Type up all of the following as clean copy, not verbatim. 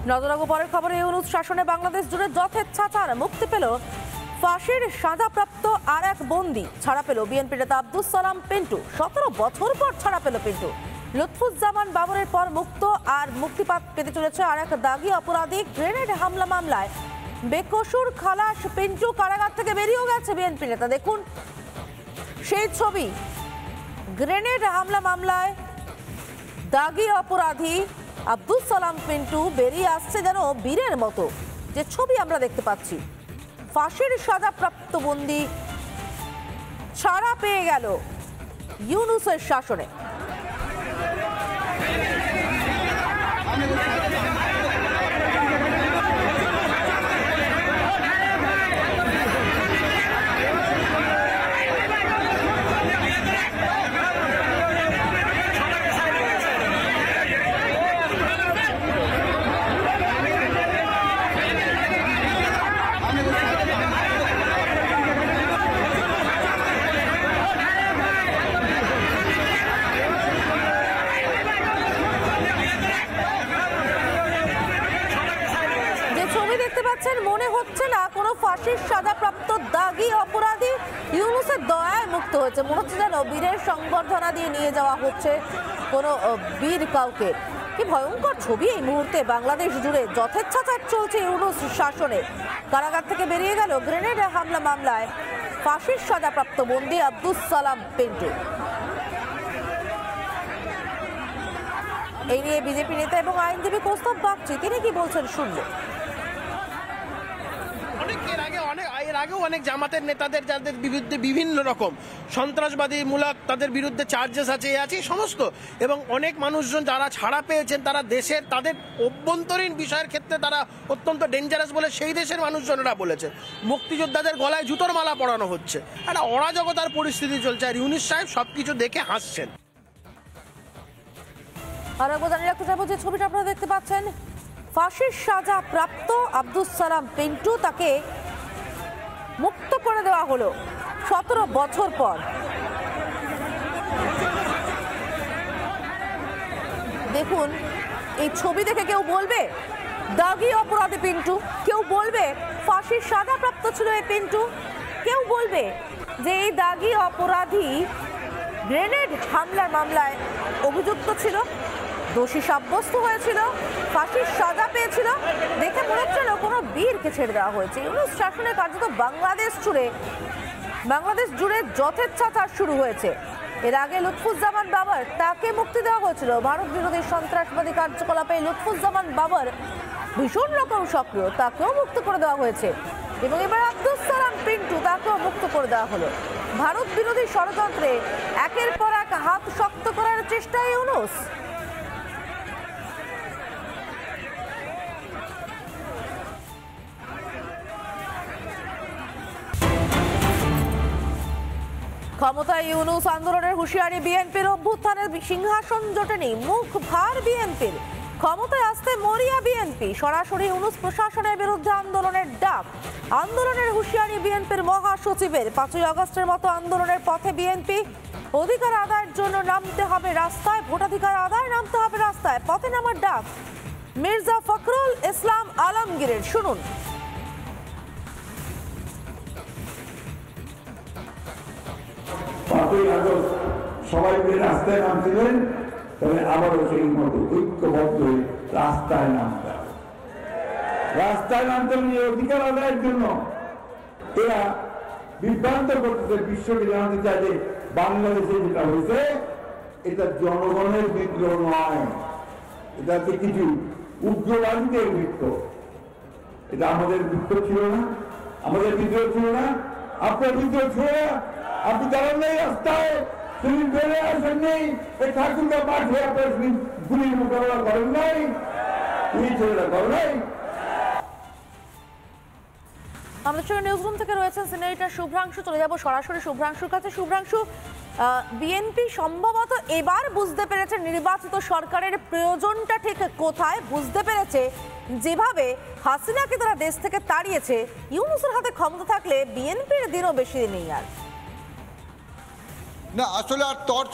নজর রাখবো পরের খবরে। ইউনূস শাসনে বাংলাদেশ জুড়ে যথেচ্ছাচার, মুক্তি পেল ফাঁসির সাজাপ্রাপ্ত আর এক বন্দী। ছাড়া পেল বিএনপি নেতা আব্দুস সালাম পিন্টু। 17 বছর পর ছাড়া পেল পিন্টু। লুৎফুজ্জামান বাবরের পর মুক্ত আর মুক্তিপাত পেতে চলেছে আর এক দাগি অপরাধী। গ্রেনেড হামলা মামলায় বেকসুর খালাস পিন্টু কারাগার থেকে বেরিয়েও গেছে বিএনপি নেতা। দেখুন সেই ছবি। গ্রেনেড হামলা মামলায় দাগি অপরাধী আব্দুস সালাম পিন্টু বেরিয়ে আসছে যেন বীরের মতো, যে ছবি আমরা দেখতে পাচ্ছি। ফাঁসির সাজাপ্রাপ্ত বন্দী ছাড়া পেয়ে গেল ইউনূসের শাসনে। মনে হচ্ছে না কোনো ফাঁসির সাজাপ্রাপ্ত দাগি অপরাধী ইউনূসের দয়ায় মুক্ত হয়েছে। মনে হচ্ছে যেন বীরের সংবর্ধনা দিয়ে নিয়ে যাওয়া হচ্ছে কোনো বীর কাউকে। কি ভয়ঙ্কর ছবি এই মুহূর্তে। বাংলাদেশ জুড়ে যথেচ্ছাচার চলছে ইউনূস শাসনে। কারাগার থেকে বেরিয়ে গেল গ্রেনেড হামলা মামলায় ফাঁসির সাজাপ্রাপ্ত বন্দী আব্দুস সালাম পিন্টু। এই নিয়ে বিজেপি নেতা এবং আইনজীবী কৌস্তব বাগচি তিনি কি বলছেন শুনবো। এর আগেও অনেক জামাতের নেতাদের যাদের বিরুদ্ধে বিভিন্ন রকম সন্ত্রাসবাদীমূলক তাদের বিরুদ্ধে চার্জেস আছে, এ আছে সমস্ত, এবং অনেক মানুষজন যারা ছাড়া পেয়েছেন তারা দেশের তাদের অভ্যন্তরীণ বিষয়ের ক্ষেত্রে তারা অত্যন্ত ডেঞ্জারাস বলে সেই দেশের মানুষজনেরা বলেছে। মুক্তিযোদ্ধাদের গলায় জুতোর মালা পরানো হচ্ছে, একটা অরাজকতার পরিস্থিতি চলছে, আর ইউনূস সাহেব সবকিছু দেখে হাসছেন। আর একবার জানিয়ে রাখতে চাইবো যে ছবিটা আপনারা দেখতে পাচ্ছেন, ফাঁসির সাজা প্রাপ্ত আব্দুস সালাম পিন্টু তাকে মুক্ত করে দেওয়া হলো 17 বছর পর। দেখুন এই ছবি দেখে কেউ বলবে দাগি অপরাধী পিন্টু, কেউ বলবে ফাঁসির সাজা প্রাপ্ত ছিল এই পিন্টু, কেউ বলবে যে এই দাগি অপরাধী গ্রেনেড হামলার মামলায় অভিযুক্ত ছিল, দোষী সাব্যস্ত হয়েছিল, ফাঁসির সাজা পেয়েছিল। দেখে মনে হচ্ছিল কোনো বীরকে ছেড়ে দেওয়া হয়েছে। ইউনূস শাসনের কার্যত বাংলাদেশ জুড়ে যথেচ্ছাচার শুরু হয়েছে। এর আগে লুৎফুজ্জামান বাবর তাকে মুক্তি দেওয়া হয়েছিল। ভারত বিরোধী সন্ত্রাসবাদী কার্যকলাপে লুৎফুজ্জামান বাবর ভীষণ রকম সক্রিয়, তাকেও মুক্ত করে দেওয়া হয়েছে। এবং এবার আব্দুস সালাম পিন্টু তাকেও মুক্ত করে দেওয়া হলো। ভারত বিরোধী ষড়যন্ত্রে একের পর এক হাত শক্ত করার চেষ্টায় ইউনূস। ক্ষমতায় ইউনূস আন্দোলনের হুঁশিয়ারি বিএনপির। অভ্যুত্থানের সিংহাসন জোটেনি, মুখ ভার বিএনপির। ক্ষমতায় আসতে মরিয়া বিএনপি। সরাসরি ইউনূস প্রশাসনের বিরুদ্ধে আন্দোলনের ডাক। আন্দোলনের হুঁশিয়ারি বিএনপির মহাসচিবের। 5ই আগস্টের মতো আন্দোলনের পথে বিএনপি। অধিকার আদায়ের জন্য নামতে হবে রাস্তায়, ভোটাধিকার আদায় নামতে হবে রাস্তায়, পথে নামার ডাক মির্জা ফখরুল ইসলাম আলমগীরের। শুনুন। সবাই মিলে রাস্তায় নামছিলেন, তবে আবারও সেই মতো ঐক্যবদ্ধ রাস্তায় নামতে হবে। রাস্তায় নামতে নিয়ে অধিকার আদায়ের জন্য এরা বিভ্রান্ত করতেছে, বিশ্বকে জানাতে চায় যে বাংলাদেশে যেটা হয়েছে এটা জনগণের বিদ্রোহ নয়, এটা হচ্ছে কিছু উগ্রবাদীদের বিদ্রোহ। এটা আমাদের বিদ্রোহ ছিল না, আমাদের বিদ্রোহ ছিল না, আপনার বিদ্রোহ ছিল না। আপনি জানেন নেই রাস্তায়, তুমি বেড়ে আসেন নেই, এই ঠাকুরকে মাঠে আপনার গুলির মোকাবেলা করেন নাই, এই ছেলেরা করেন নাই। আমাদের সঙ্গে নিউজরুম থেকে রয়েছেন সিনিয়র শুভ্রাংশু। চলে যাব সরাসরি শুভ্রাংশুর কাছে। শুভ্রাংশু, বিএনপি সম্ভবত এবার বুঝতে পেরেছে নির্বাচিত সরকারের প্রয়োজনটা ঠিক কোথায়। বুঝতে পেরেছে যেভাবে হাসিনাকে তারা দেশ থেকে তাড়িয়েছে, ইউনূসের হাতে ক্ষমতা থাকলে বিএনপির দিনও বেশি নেই। আর না, আসলে আর তর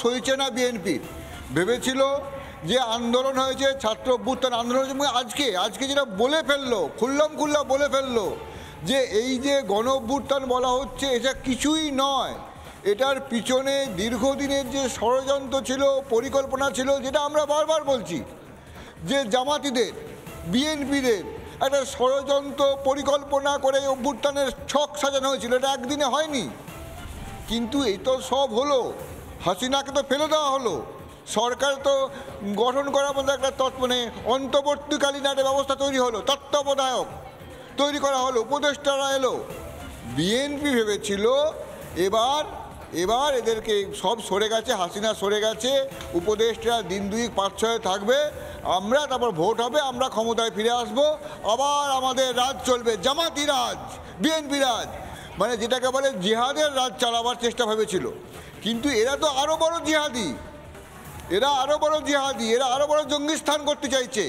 সইছে না, বিএনপি ভেবেছিল যে আন্দোলন হয়েছে, ছাত্র অভ্যুত্থান আন্দোলন হয়েছে, আজকে যেটা বলে ফেললো, খুল্লা বলে ফেললো যে এই যে গণ অভ্যুত্থান বলা হচ্ছে এটা কিছুই নয়, এটার পিছনে দীর্ঘদিনের যে ষড়যন্ত্র ছিল, পরিকল্পনা ছিল, যেটা আমরা বারবার বলছি যে জামাতিদের, বিএনপিদের একটা ষড়যন্ত্র পরিকল্পনা করে অভ্যুত্থানের ছক সাজানো হয়েছিল, এটা একদিনে হয়নি। কিন্তু এই তো সব হলো, হাসিনাকে তো ফেলে দেওয়া হলো, সরকার তো গঠন করার মধ্যে একটা অন্তর্বর্তীকালীন একটা ব্যবস্থা তৈরি হলো, তত্ত্বাবধায়ক তৈরি করা হলো, উপদেষ্টারা এলো। বিএনপি ভেবেছিল এবার এদেরকে সব সরে গেছে, হাসিনা সরে গেছে, উপদেষ্টারা দিন 2-5-6 থাকবে, আমরা তারপর ভোট হবে, আমরা ক্ষমতায় ফিরে আসব, আবার আমাদের রাজ চলবে, জামাতি রাজ, বিএনপি রাজ, মানে যেটাকে বলে জিহাদের রাজ চালাবার চেষ্টা ভেবেছিল। কিন্তু এরা তো আরও বড় জিহাদি, এরা আরও বড় জঙ্গি স্থান করতে চাইছে।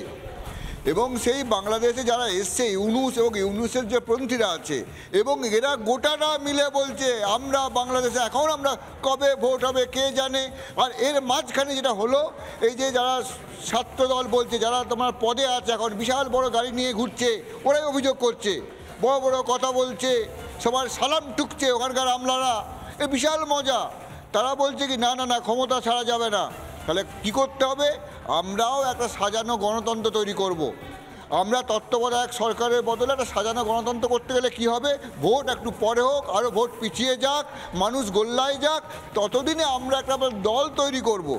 এবং সেই বাংলাদেশে যারা এসছে ইউনূস এবং ইউনূসের যে পন্থীরা আছে, এবং এরা গোটাটা মিলে বলছে আমরা বাংলাদেশে, এখন আমরা কবে ভোট হবে কে জানে। আর এর মাঝখানে যেটা হলো, এই যে যারা ছাত্রদল বলছে, যারা তোমার পদে আছে এখন, বিশাল বড় গাড়ি নিয়ে ঘুরছে, ওরাই অভিযোগ করছে, বড় বড় কথা বলছে, সবার সালাম টুকছে ওখানকার আমলারা, এ বিশাল মজা। তারা বলছে কি না ক্ষমতা ছাড়া যাবে না। তাহলে কী করতে হবে? আমরাও একটা সাজানো গণতন্ত্র তৈরি করব। আমরা তত্ত্বাবধায়ক সরকারের বদলে একটা সাজানো গণতন্ত্র করতে গেলে কি হবে? ভোট একটু পরে হোক, আরও ভোট পিছিয়ে যাক, মানুষ গোল্লায় যাক, ততদিনে আমরা একটা দল তৈরি করব।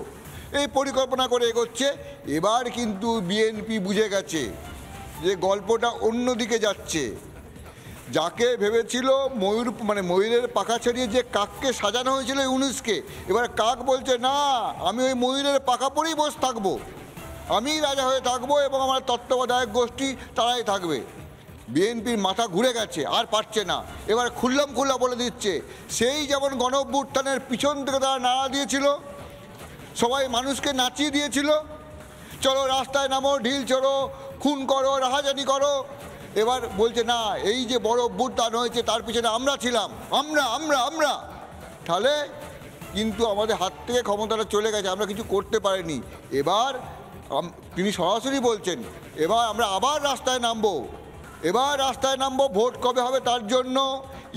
এই পরিকল্পনা করে এগোচ্ছে। এবার কিন্তু বিএনপি বুঝে গেছে যে গল্পটা অন্যদিকে যাচ্ছে। যাকে ভেবেছিল ময়ূরের পাখা ছাড়িয়ে যে কাককে সাজানো হয়েছিল ইউনূসকে, এবার কাক বলছে না, আমি ওই ময়ূরের পাখা পরেই বসে থাকবো, আমি রাজা হয়ে থাকবো এবং আমার তত্ত্বাবধায়ক গোষ্ঠী তারাই থাকবে। বিএনপির মাথা ঘুরে গেছে, আর পারছে না। এবার খুল্লা বলে দিচ্ছে, সেই যেমন গণ অভ্যুত্থানের পিছন থেকে তারা নাড়া দিয়েছিল, সবাই মানুষকে নাচিয়ে দিয়েছিল, চলো রাস্তায় নামো, ঢিল চড়ো, খুন করো, রাহাজানি করো। এবার বলছে না, এই যে বড় অভ্যুত্থান হয়েছে তার পিছনে আমরা ছিলাম, আমরা। তাহলে কিন্তু আমাদের হাত থেকে ক্ষমতাটা চলে গেছে, আমরা কিছু করতে পারিনি। এবার তিনি সরাসরি বলছেন, এবার আমরা আবার রাস্তায় নামবো, ভোট কবে হবে তার জন্য,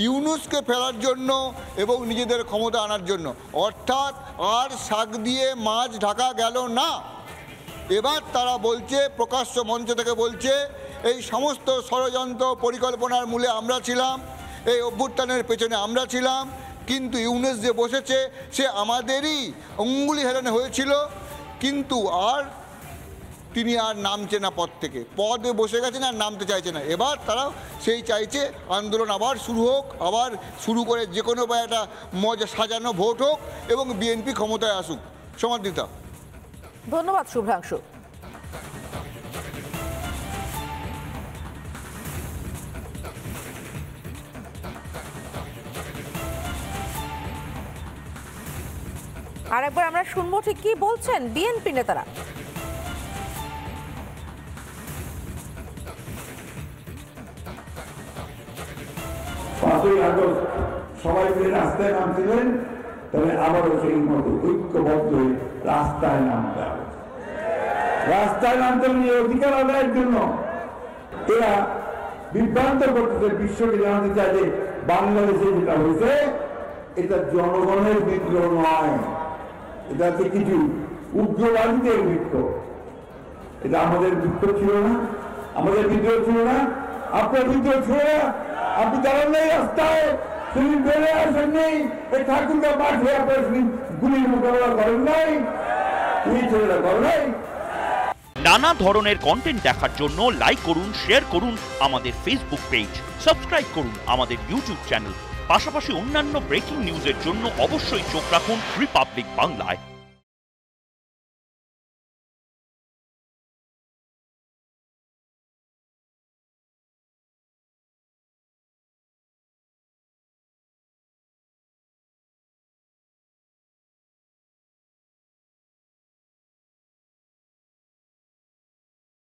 ইউনূসকে ফেলার জন্য এবং নিজেদের ক্ষমতা আনার জন্য। অর্থাৎ আর শাক দিয়ে মাছ ঢাকা গেল না। এবার তারা বলছে, প্রকাশ্য মঞ্চ থেকে বলছে, এই সমস্ত ষড়যন্ত্র পরিকল্পনার মূলে আমরা ছিলাম, এই অভ্যুত্থানের পেছনে আমরা ছিলাম, কিন্তু ইউনূস যে বসেছে সে আমাদেরই অঙ্গুলি হেলানো হয়েছিল, কিন্তু আর তিনি আর নামছে না পদ থেকে, পদে বসে গেছেন আর নামতে চাইছে না। এবার তারা সেই চাইছে আন্দোলন আবার শুরু হোক, আবার শুরু করে যে কোনো একটা মজা সাজানো ভোট হোক এবং বিএনপি ক্ষমতায় আসুক। সমাদৃতা, ধন্যবাদ শুভ্রাংশু। আর একবার আমরা শুনবো ঠিক কি বলছেন বিএনপি নেতারা। 5ই আগস্ট সবাই মিলে রাস্তায় নামছিলেন, তবে আবারও সেই মতো ঐক্যবদ্ধ হয়ে রাস্তায় নামতে হবে। রাস্তায় নামতে নিয়ে অধিকার আদায়ের জন্য এরা বিভ্রান্ত করতেছে, বিশ্বকে জানাতে চায় যে বাংলাদেশে যেটা হয়েছে এটা জনগণের বিদ্রোহ নয়, এটা হচ্ছে কিছু উগ্রবাদীদের বিদ্রোহ। এটা আমাদের বিদ্রোহ ছিল না, আমাদের বিদ্রোহ ছিল না, আপনার বিদ্রোহ ছিল না। আপনি দাঁড়ান নেই রাস্তায়, সেদিন বেড়ে আসেন নেই, এই ঠাকুরগা মাঠে আপনার গুলির মোকাবেলা করেন নাই, এই ছেলেরা করেন নাই। নানা ধরনের কন্টেন্ট দেখার জন্য লাইক করুন, শেয়ার করুন আমাদের ফেসবুক পেজ, সাবস্ক্রাইব করুন আমাদের ইউটিউব চ্যানেল। পাশাপাশি অন্যান্য ব্রেকিং নিউজের জন্য অবশ্যই চোখ রাখুন রিপাবলিক বাংলায়।